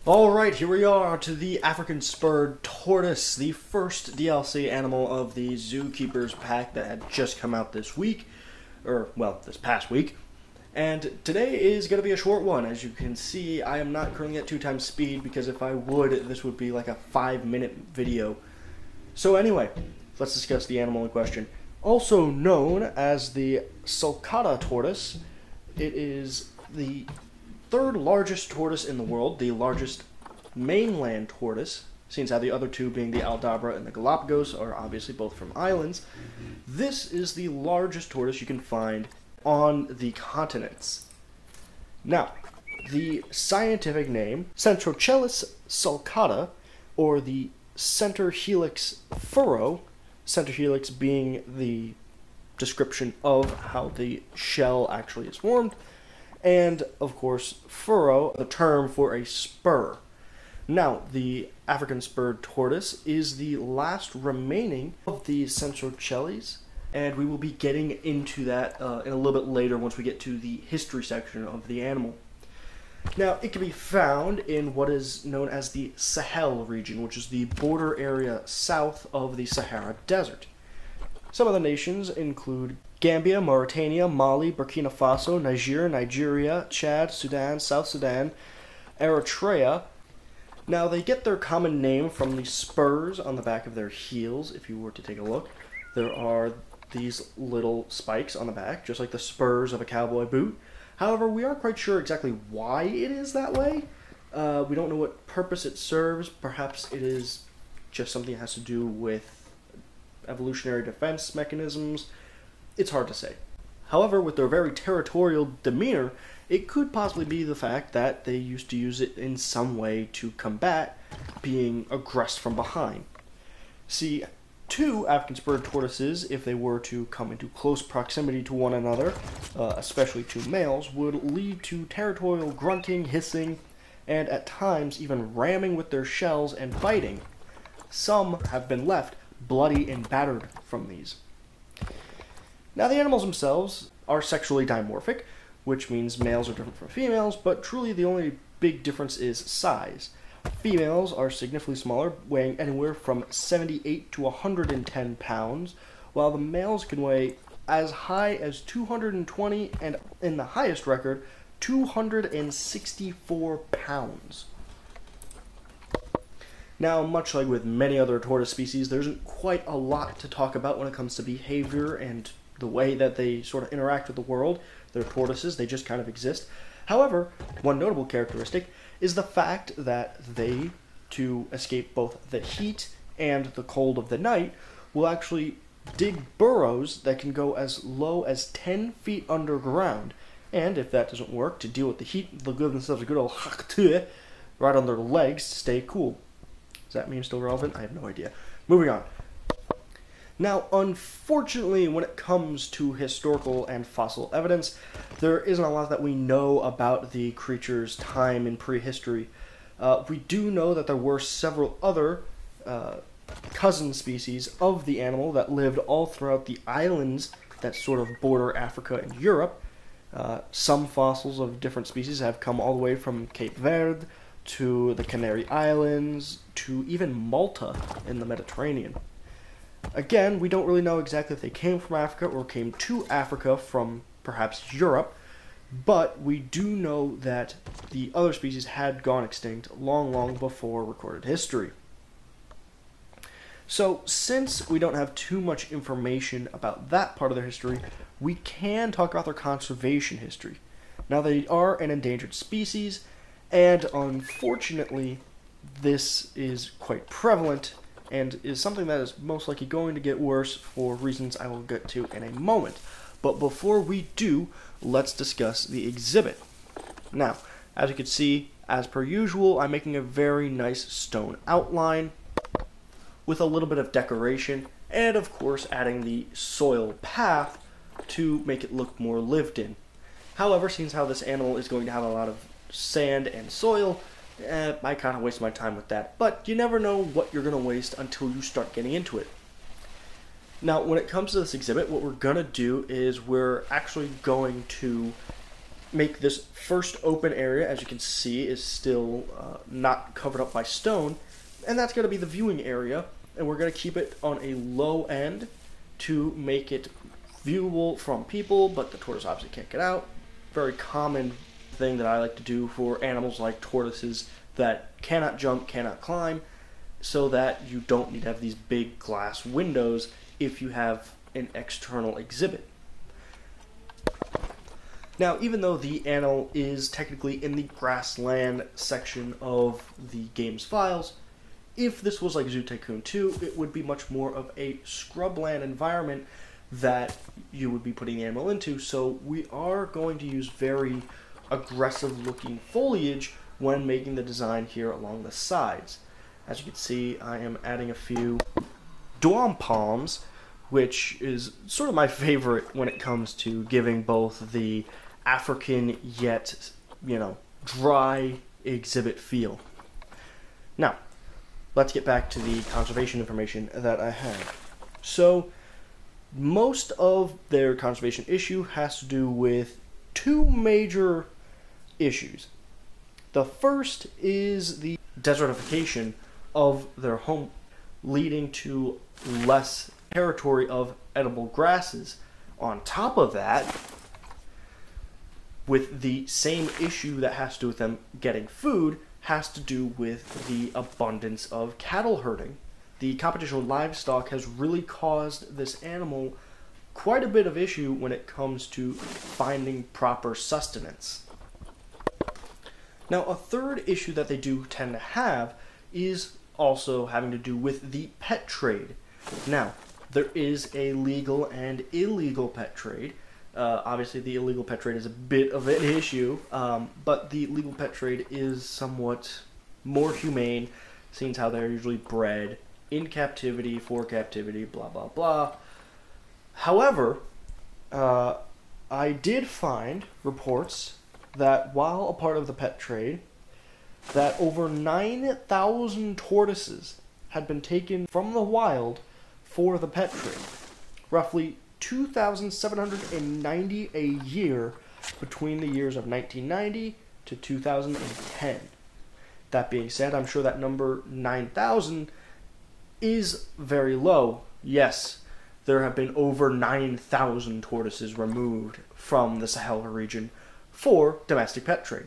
Alright, here we are to the African Spurred Tortoise, the first DLC animal of the Zookeepers pack that had just come out this week, this past week. And today is going to be a short one. As you can see, I am not currently at 2x speed because if I would, this would be like a 5-minute video. So anyway, let's discuss the animal in question. Also known as the sulcata tortoise, it is the third largest tortoise in the world, the largest mainland tortoise, since how the other two being the Aldabra and the Galapagos are obviously both from islands. This is the largest tortoise you can find on the continents. Now, the scientific name, Centrochelys sulcata, or the center helix furrow, center helix being the description of how the shell actually is formed, and, of course, furrow, the term for a spur. Now, the African spurred tortoise is the last remaining of the Centrochelys, and we will be getting into that in a little bit later once we get to the history section of the animal. Now, it can be found in what is known as the Sahel region, which is the border area south of the Sahara Desert. Some of the nations include Gambia, Mauritania, Mali, Burkina Faso, Nigeria, Chad, Sudan, South Sudan, Eritrea. Now, they get their common name from the spurs on the back of their heels, if you were to take a look. There are these little spikes on the back, just like the spurs of a cowboy boot. However, we aren't quite sure exactly why it is that way. We don't know what purpose it serves. Perhaps it is just something that has to do with evolutionary defense mechanisms. It's hard to say. However, with their very territorial demeanor, it could possibly be the fact that they used to use it in some way to combat being aggressed from behind. See, two African spurred tortoises, if they were to come into close proximity to one another, especially two males, would lead to territorial grunting, hissing, and at times even ramming with their shells and biting. Some have been left bloody and battered from these. Now, the animals themselves are sexually dimorphic, which means males are different from females, but truly the only big difference is size. Females are significantly smaller, weighing anywhere from 78 to 110 pounds, while the males can weigh as high as 220 and, in the highest record, 264 pounds. Now, much like with many other tortoise species, there isn't quite a lot to talk about when it comes to behavior and the way that they sort of interact with the world. They're tortoises, they just kind of exist. However, one notable characteristic is the fact that they, to escape both the heat and the cold of the night, will actually dig burrows that can go as low as 10 feet underground. And if that doesn't work, to deal with the heat, they'll give themselves a good old right on their legs to stay cool. Does that meme still relevant? I have no idea. Moving on. Now, unfortunately, when it comes to historical and fossil evidence, there isn't a lot that we know about the creature's time in prehistory. We do know that there were several other cousin species of the animal that lived all throughout the islands that sort of border Africa and Europe. Some fossils of different species have come all the way from Cape Verde to the Canary Islands to even Malta in the Mediterranean. Again, we don't really know exactly if they came from Africa or came to Africa from perhaps Europe, but we do know that the other species had gone extinct long before recorded history. So, since we don't have too much information about that part of their history, we can talk about their conservation history. Now, they are an endangered species, and unfortunately, this is quite prevalent and is something that is most likely going to get worse for reasons I will get to in a moment. But before we do, let's discuss the exhibit. Now, as you can see, as per usual, I'm making a very nice stone outline with a little bit of decoration, and of course adding the soil path to make it look more lived in. However, since how this animal is going to have a lot of sand and soil, I kind of waste my time with that. But you never know what you're going to waste until you start getting into it. Now, when it comes to this exhibit, what we're going to do is we're actually going to make this first open area, as you can see, is still not covered up by stone, and that's going to be the viewing area, and we're going to keep it on a low end to make it viewable from people, but the tortoise obviously can't get out. Very common thing that I like to do for animals like tortoises that cannot jump, cannot climb, so that you don't need to have these big glass windows if you have an external exhibit. Now, even though the animal is technically in the grassland section of the game's files, if this was like Zoo Tycoon 2, it would be much more of a scrubland environment that you would be putting the animal into, so we are going to use very aggressive looking foliage when making the design here along the sides. As you can see, I am adding a few Dwam palms, which is sort of my favorite when it comes to giving both the African yet, dry exhibit feel. Now, let's get back to the conservation information that I have. So, most of their conservation issue has to do with two major issues. The first is the desertification of their home, leading to less territory of edible grasses. On top of that, with the same issue that has to do with them getting food, has to do with the abundance of cattle herding. The competition with livestock has really caused this animal quite a bit of issue when it comes to finding proper sustenance. Now, a third issue that they do tend to have is also having to do with the pet trade. Now, there is a legal and illegal pet trade. Obviously, the illegal pet trade is a bit of an issue, but the legal pet trade is somewhat more humane, seeing how they're usually bred in captivity, for captivity, blah, blah, blah. However, I did find reports that while a part of the pet trade, that over 9,000 tortoises had been taken from the wild for the pet trade. Roughly 2,790 a year between the years of 1990 to 2010. That being said, I'm sure that number 9,000 is very low. Yes, there have been over 9,000 tortoises removed from the Sahel region for domestic pet trade.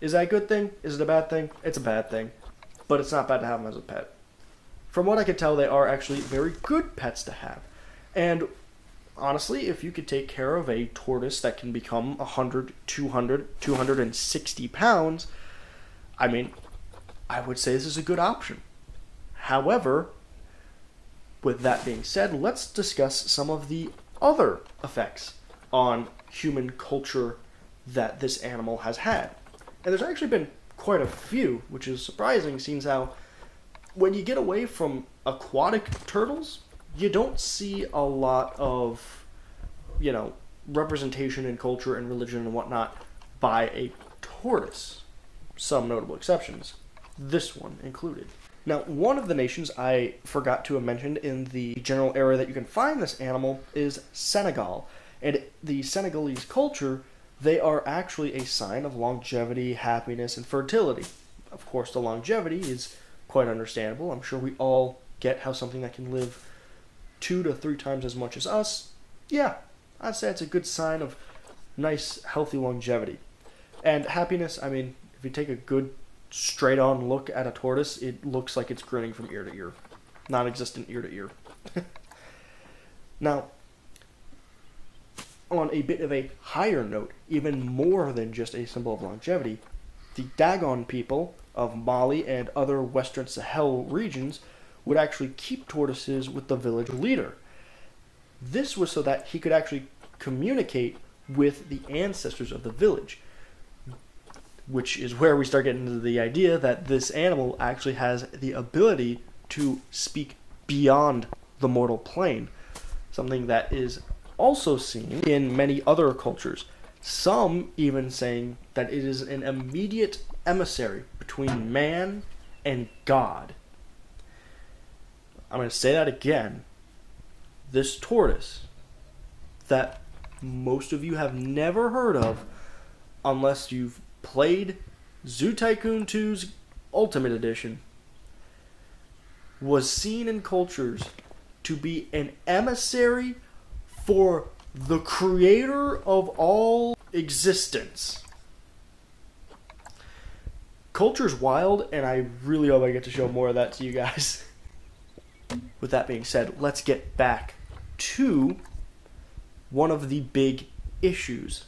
Is that a good thing? Is it a bad thing? It's a bad thing, but it's not bad to have them as a pet. From what I can tell, they are actually very good pets to have. And honestly, if you could take care of a tortoise that can become 100, 200, 260 pounds, I mean, I would say this is a good option. However, with that being said, let's discuss some of the other effects on human culture that this animal has had. And there's actually been quite a few, which is surprising, seeing how when you get away from aquatic turtles, you don't see a lot of, representation in culture and religion and whatnot by a tortoise. Some notable exceptions, this one included. Now, one of the nations I forgot to have mentioned in the general area that you can find this animal is Senegal. And the Senegalese culture, they are actually a sign of longevity, happiness, and fertility. Of course, the longevity is quite understandable. I'm sure we all get how something that can live 2 to 3 times as much as us, yeah, I'd say it's a good sign of nice, healthy longevity. And happiness, I mean, if you take a good straight-on look at a tortoise, it looks like it's grinning from ear to ear. Non-existent ear to ear. Now, on a bit of a higher note, even more than just a symbol of longevity, the Dagon people of Mali and other Western Sahel regions would actually keep tortoises with the village leader. This was so that he could actually communicate with the ancestors of the village, which is where we start getting into the idea that this animal actually has the ability to speak beyond the mortal plane, something that is also seen in many other cultures, some even saying that it is an immediate emissary between man and God. I'm going to say that again. This tortoise that most of you have never heard of unless you've played Zoo Tycoon 2's Ultimate Edition, was seen in cultures to be an emissary for the creator of all existence. Culture's wild, and I really hope I get to show more of that to you guys. With that being said, let's get back to one of the big issues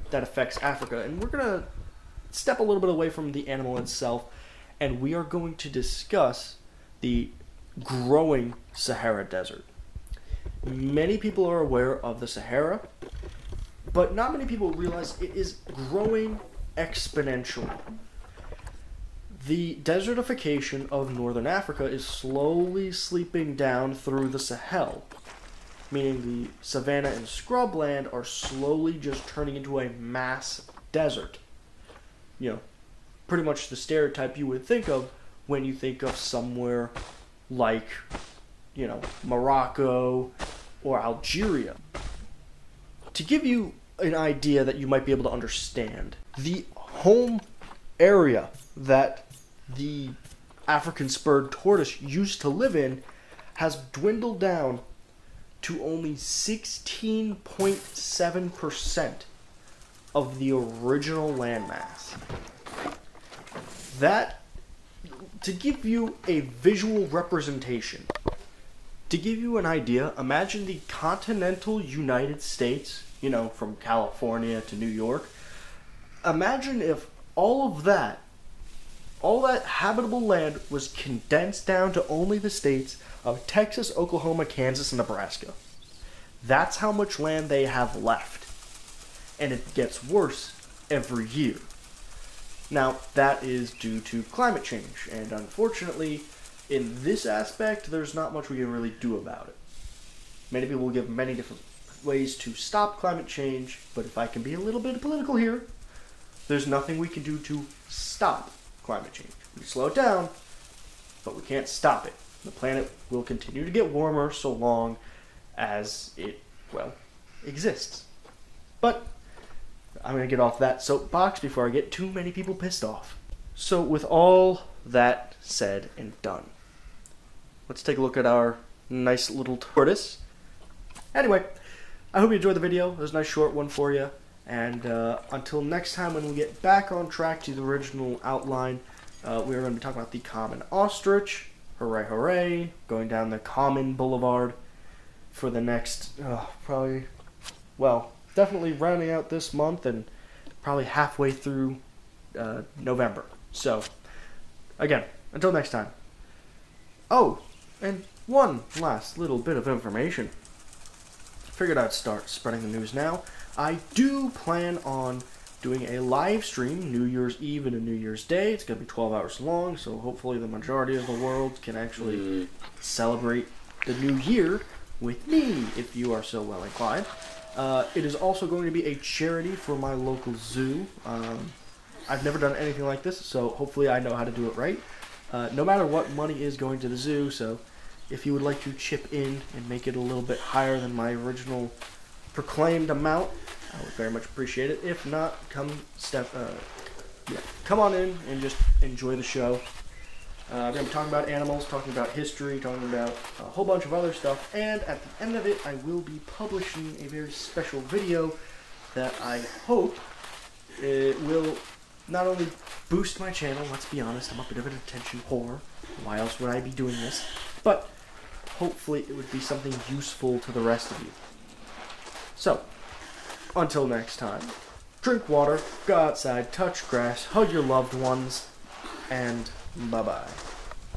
that affects Africa. And we're going to step a little bit away from the animal itself, and we are going to discuss the growing Sahara Desert. Many people are aware of the Sahara, but not many people realize it is growing exponentially. The desertification of northern Africa is slowly sleeping down through the Sahel, meaning the savanna and scrubland are slowly just turning into a mass desert. You know, pretty much the stereotype you would think of when you think of somewhere like, you know, Morocco or Algeria. To give you an idea that you might be able to understand, the home area that the African spurred tortoise used to live in has dwindled down to only 16.7% of the original landmass. That, to give you a visual representation, to give you an idea, imagine the continental United States, you know, from California to New York. Imagine if all that habitable land was condensed down to only the states of Texas, Oklahoma, Kansas, and Nebraska. That's how much land they have left. And it gets worse every year. Now, that is due to climate change, and unfortunately, in this aspect, there's not much we can really do about it. Many people will give many different ways to stop climate change, but if I can be a little bit political here, there's nothing we can do to stop climate change. We can slow it down, but we can't stop it. The planet will continue to get warmer so long as it, well, exists. But I'm going to get off that soapbox before I get too many people pissed off. So with all that said and done, let's take a look at our nice little tortoise. Anyway, I hope you enjoyed the video. It was a nice short one for you. And until next time when we get back on track to the original outline, we are going to be talking about the common ostrich. Hooray, hooray. Going down the common boulevard for the next, probably, well, definitely rounding out this month and probably halfway through November. So, again, until next time. Oh, and one last little bit of information. Figured I'd start spreading the news now. I do plan on doing a live stream New Year's Eve and a New Year's Day. It's going to be 12 hours long, so hopefully the majority of the world can actually celebrate the new year with me, if you are so well inclined. It is also going to be a charity for my local zoo. I've never done anything like this, so hopefully I know how to do it right. No matter what, money is going to the zoo, so if you would like to chip in and make it a little bit higher than my original proclaimed amount, I would very much appreciate it. If not, come on in and just enjoy the show. I'm going to be talking about animals, talking about history, talking about a whole bunch of other stuff, and at the end of it, I will be publishing a very special video that I hope it will not only boost my channel, let's be honest, I'm a bit of an attention whore, why else would I be doing this, but hopefully it would be something useful to the rest of you. So, until next time, drink water, go outside, touch grass, hug your loved ones, and bye-bye.